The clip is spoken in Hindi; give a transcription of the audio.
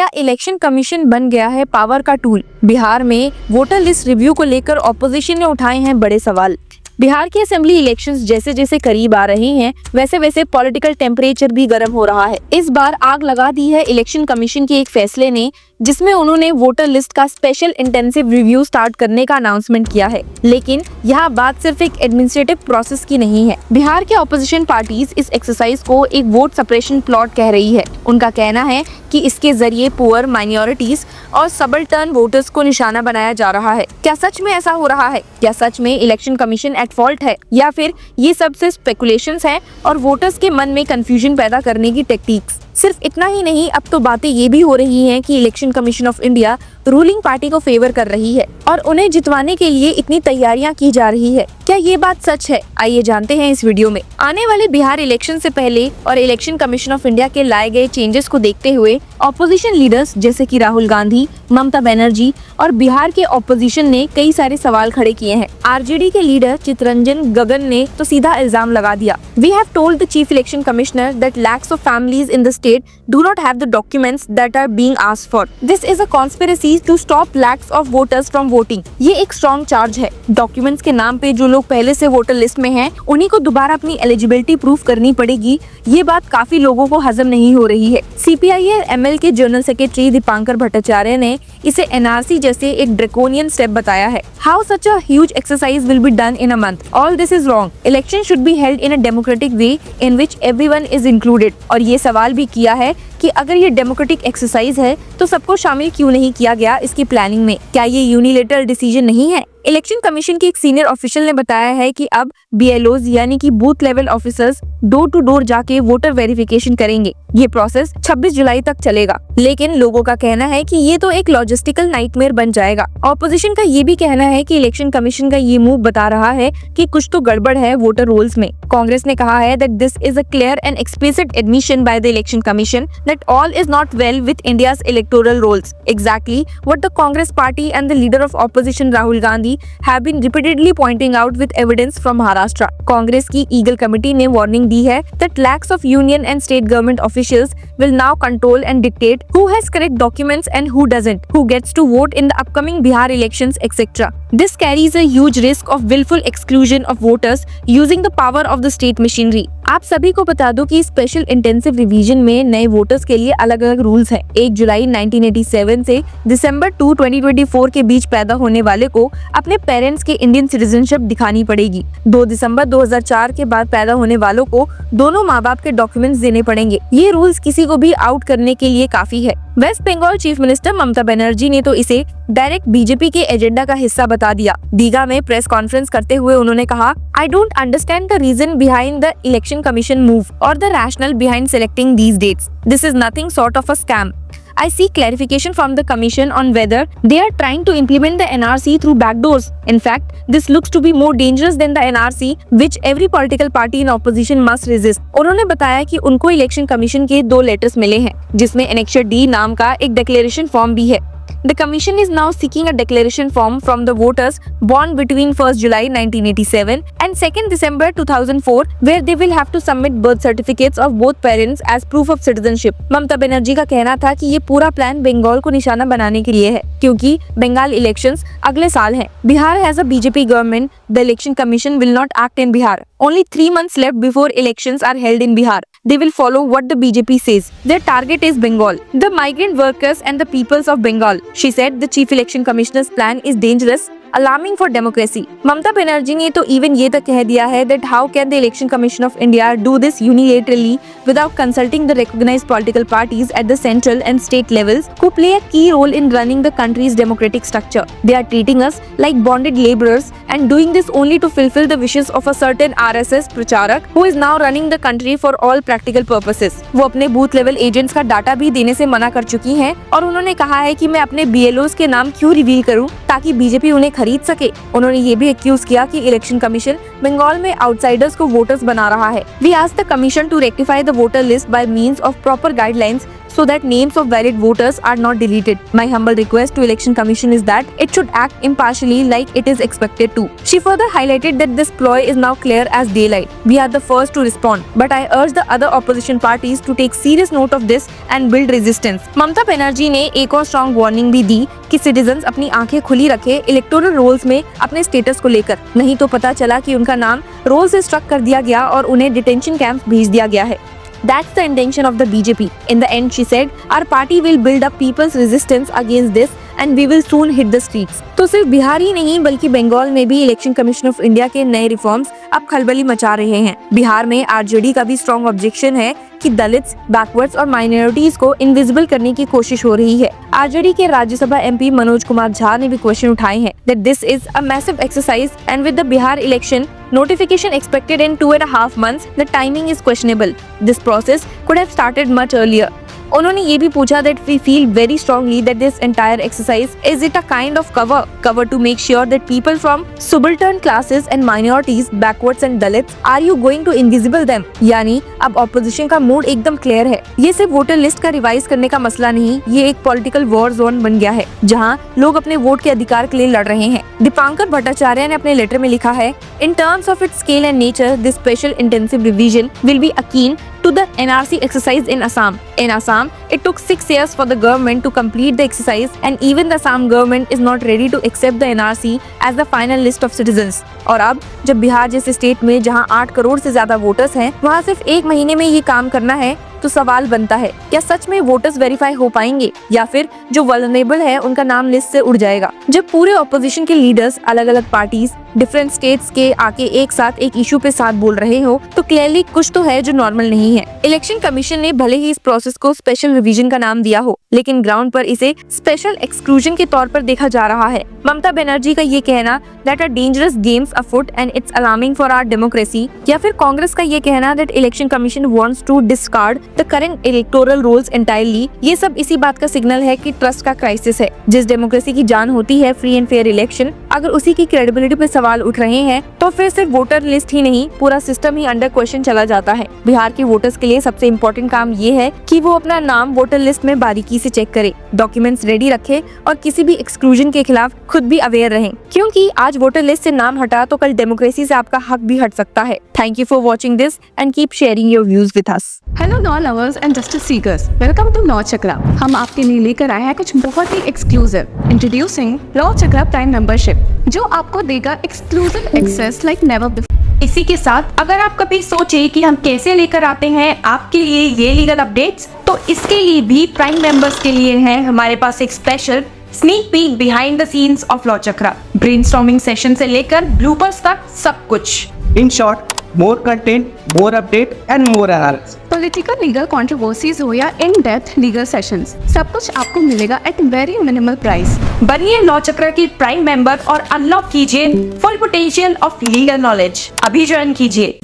क्या इलेक्शन कमीशन बन गया है पावर का टूल? बिहार में वोटर लिस्ट रिव्यू को लेकर ऑपोजिशन ने उठाए हैं बड़े सवाल। बिहार की असेंबली इलेक्शंस जैसे जैसे करीब आ रहे हैं वैसे वैसे पॉलिटिकल टेम्परेचर भी गर्म हो रहा है। इस बार आग लगा दी है इलेक्शन कमीशन के एक फैसले ने, जिसमें उन्होंने वोटर लिस्ट का स्पेशल इंटेंसिव रिव्यू स्टार्ट करने का अनाउंसमेंट किया है। लेकिन यह बात सिर्फ एक एडमिनिस्ट्रेटिव प्रोसेस की नहीं है। बिहार के ऑपोजिशन पार्टीज इस एक्सरसाइज को एक वोट सप्रेशन प्लॉट कह रही है। उनका कहना है कि इसके जरिए पुअर, माइनॉरिटीज और सबल्टर्न वोटर्स को निशाना बनाया जा रहा है। क्या सच में ऐसा हो रहा है? क्या सच में इलेक्शन कमीशन एट फॉल्ट है, या फिर ये सब सिर्फ स्पेकुलेशंस हैं और वोटर्स के मन में कंफ्यूजन पैदा करने की टेक्निक्स? सिर्फ इतना ही नहीं, अब तो बातें ये भी हो रही हैं कि election commission of India ruling party को फेवर कर रही है और उन्हें जितवाने के लिए इतनी तैयारियां की जा रही है। क्या ये बात सच है? आइए जानते हैं इस वीडियो में। आने वाले बिहार इलेक्शन से पहले और इलेक्शन कमीशन ऑफ इंडिया के लाए गए चेंजेस को देखते हुए ऑपोजिशन लीडर्स जैसे कि राहुल गांधी, ममता बनर्जी और बिहार के ऑपोजिशन ने कई सारे सवाल खड़े किए हैं। आरजेडी के लीडर चितरंजन गगन ने तो सीधा इल्जाम लगा दिया, we have told the chief election commissioner that lakhs of families in the state do not have the documents that are being asked for. This is a conspiracy to stop lakhs of voters from voting. ये एक स्ट्रॉन्ग चार्ज है। डॉक्यूमेंट्स के नाम पे जो लोग पहले से वोटर लिस्ट में हैं, उन्हीं को दोबारा अपनी एलिजिबिलिटी प्रूफ करनी पड़ेगी। ये बात काफी लोगों को हजम नहीं हो रही है। CPIL-ML के जनरल सेक्रेटरी दीपांकर भट्टाचार्य ने इसे NRC जैसे एक ड्रैकोनियन स्टेप बताया है। How such a huge exercise will be done in a month? All this is wrong. Election should be held in a democratic way in which everyone is included. और ये सवाल भी किया है कि अगर ये डेमोक्रेटिक एक्सरसाइज है तो सबको शामिल क्यों नहीं किया गया इसकी प्लानिंग में? क्या ये यूनिलेटरल डिसीजन नहीं है? इलेक्शन कमीशन के एक सीनियर ऑफिशियल ने बताया है कि अब BLOs यानी कि booth level officers door to door जाके वोटर वेरिफिकेशन करेंगे। ये प्रोसेस 26 जुलाई तक चलेगा। लेकिन लोगों का कहना है कि ये तो एक लॉजिस्टिकल नाइटमेयर बन जाएगा। ऑपोजिशन का ये भी कहना है कि इलेक्शन कमीशन का ये मूव बता रहा है कि कुछ तो गड़बड़ है वोटर रोल्स में। कांग्रेस ने कहा है that this is a clear and explicit admission by the election commission that all is not well with India's electoral rolls. Exactly what the Congress party and the leader of opposition Rahul Gandhi have been repeatedly pointing out with evidence from Maharashtra. Congress की ईगल कमेटी ने वार्निंग दी है that lakhs of union and state government officials will now control and dictate who has correct documents and who doesn't, who gets to vote in the upcoming Bihar elections, etc. This carries a huge risk of willful exclusion of voters using the power of the state machinery. आप सभी को बता दो कि स्पेशल इंटेंसिव रिवीजन में नए वोटर्स के लिए अलग अलग रूल्स हैं। 1 जुलाई 1987 से दिसंबर 2, 2024 के बीच पैदा होने वाले को अपने पेरेंट्स के इंडियन सिटीजनशिप दिखानी पड़ेगी। 2 दिसंबर 2004 के बाद पैदा होने वालों को दोनों माँ बाप के डॉक्यूमेंट्स देने पड़ेंगे। ये रूल्स किसी को भी आउट करने के लिए काफी है। Waste Bengal chief minister Mamata Banerjee ने तो इसे डायरेक्ट बीजेपी के एजेंडा का हिस्सा बता दिया। दीघा में प्रेस कॉन्फ्रेंस करते हुए उन्होंने कहा, I don't understand the reason behind the election commission move और the rationale behind selecting these dates. This is nothing sort of a scam. I seek clarification from the Commission on whether they are trying to implement the NRC through backdoors. In fact, this looks to be more dangerous than the NRC, which every political party in opposition must resist. उन्होंने बताया कि उनको इलेक्शन कमीशन के 2 लेटर्स मिले हैं, जिसमें Annexure D नाम का एक डिक्लेरेशन फॉर्म भी है। The Commission is now seeking a declaration form from the voters born between 1st July 1987 and 2nd December 2004, where they will have to submit birth certificates of both parents as proof of citizenship. Mamata Banerjee का कहना था कि ये पूरा प्लान बंगाल को निशाना बनाने के लिए है, क्योंकि बंगाल इलेक्शंस अगले साल हैं। Bihar has a BJP government. The election commission will not act in Bihar. Only 3 months left before elections are held in Bihar. They will follow what the BJP says. Their target is Bengal, the migrant workers and the peoples of Bengal. She said the chief election commissioner's plan is dangerous, alarming for democracy. Mamata Banerjee ने तो इवन ये तक कह दिया है that how can the election commission of India do this unilaterally without consulting the recognized political parties at the central and state levels who play a key role in running the country's democratic structure. They are treating us like bonded laborers and doing this only to fulfill the wishes of a certain RSS प्रचारक who is now running the country for all practical purposes. वो अपने बूथ लेवल एजेंट्स का डाटा भी देने से मना कर चुकी हैं और उन्होंने कहा है कि मैं अपने BLOs के नाम क्यों रिवील करूं ताकि बीजेपी उन्हें खरीद सके। उन्होंने ये भी एक्यूज किया कि इलेक्शन कमीशन बंगाल में आउटसाइडर्स को वोटर्स बना रहा है। We asked the commission to rectify the voter list by means of proper guidelines so that names of valid voters are not deleted. My humble request to Election Commission is that it should act impartially like it is expected to. She further highlighted that this ploy is now clear as daylight. We are the first to respond, but I urge the other opposition parties to take serious note of this and build resistance. Mamata Banerjee ने एक और स्ट्रॉन्ग वार्निंग भी दी कि सिटीजन्स अपनी आंखें खुली रखे इलेक्टोरल रोल्स में अपने स्टेटस को लेकर, नहीं तो पता चला कि उनका नाम रोल से स्ट्रक कर दिया गया और उन्हें डिटेंशन कैंप भेज दिया गया है. That's the intention of the BJP. In the end, she said, our party will build up people's resistance against this and we will soon hit the streets. तो सिर्फ बिहार ही नहीं बल्कि बंगाल में भी इलेक्शन कमीशन ऑफ इंडिया के नए रिफॉर्म्स अब खलबली मचा रहे हैं. बिहार में आरजेडी का भी स्ट्रॉन्ग ऑब्जेक्शन है कि दलित्स, बैकवर्ड्स और माइनॉरिटीज को इनविजिबल करने की कोशिश हो रही है. आरजेडी के राज्यसभा एमपी मनोज कुमार झा ने भी क्वेश्चन उठाए हैं that this is a massive exercise and with the Bihar election notification expected in 2.5 months, the timing is questionable. This process could have started much earlier. उन्होंने ये भी पूछा that we feel very strongly that this entire exercise is it a kind of cover to make sure that people from subaltern classes and minorities, backwards and dalits, are you going to invisible them? यानी अब ऑपोजिशन का मूड एकदम क्लियर है. ये सिर्फ वोटर लिस्ट का रिवाइज करने का मसला नहीं, ये एक पॉलिटिकल वॉर जोन बन गया है जहाँ लोग अपने वोट के अधिकार के लिए लड़ रहे हैं. दीपांकर भट्टाचार्य ने अपने लेटर में लिखा है, in terms of its scale and nature, this special intensive revision will be akin to the NRC exercise in Assam. In Assam, it took 6 years for the government to complete the exercise and even the Assam government is not ready to accept the NRC as the final list of citizens. और अब जब बिहार जैसे स्टेट में जहां 8 करोड़ से ज्यादा वोटर्स हैं, वहां सिर्फ 1 महीने में ये काम करना है, तो सवाल बनता है क्या सच में वोटर्स वेरीफाई हो पाएंगे या फिर जो वल्नरेबल है उनका नाम लिस्ट से उड़ जाएगा. जब पूरे ऑपोजिशन के लीडर्स अलग अलग पार्टीज डिफरेंट स्टेट्स के आके एक साथ एक इशू पे साथ बोल रहे हो तो क्लियरली कुछ तो है जो नॉर्मल नहीं है. इलेक्शन कमीशन ने भले ही इस प्रोसेस को स्पेशल रिवीजन का नाम दिया हो, लेकिन ग्राउंड पर इसे स्पेशल एक्सक्लूजन के तौर पर देखा जा रहा है. ममता बनर्जी का ये कहना that are dangerous games afoot and it's alarming for our democracy, या फिर कांग्रेस का ये कहना that election commission wants to discard the current electoral rules entirely, ये सब इसी बात का सिग्नल है कि ट्रस्ट का क्राइसिस है. जिस डेमोक्रेसी की जान होती है फ्री एंड फेयर इलेक्शन, अगर उसी की क्रेडिबिलिटी पे सवाल उठ रहे हैं तो फिर सिर्फ वोटर लिस्ट ही नहीं पूरा सिस्टम ही अंडर क्वेश्चन चला जाता है. बिहार के वोटर्स के लिए सबसे इम्पोर्टेंट काम ये है कि वो अपना नाम वोटर लिस्ट में बारीकी से चेक करे, डॉक्यूमेंट्स रेडी रखे और किसी भी एक्सक्लूजन के खिलाफ खुद भी अवेयर रहें, क्योंकि आज वोटर लिस्ट से नाम हटा तो कल डेमोक्रेसी से आपका हक भी हट सकता है. Thank you for watching this and keep sharing your views with us. Hello law lovers and justice seekers, welcome to law Chakra. हम आपके लिए लेकर आए हैं कुछ बहुत ही exclusive. Introducing law Chakra prime membership, जो आपको देगा exclusive access like never before. इसी के साथ अगर आप कभी सोचे कि हम कैसे लेकर आते हैं आपके लिए ये लीगल अपडेट्स, तो इसके लिए भी प्राइम मेंबर्स के लिए है हमारे पास एक special sneak peek behind the scenes of law chakra. Brainstorming session से लेकर ब्लूपर्स तक सब कुछ. In short, more content, more update and more analysis. Political legal controversies हो या इन डेप्थ लीगल सेशंस, सब कुछ आपको मिलेगा एट वेरी मिनिमल प्राइस. बनिए लॉ चक्र की प्राइम मेंबर और अनलॉक कीजिए full potential of legal knowledge. अभी ज्वाइन कीजिए.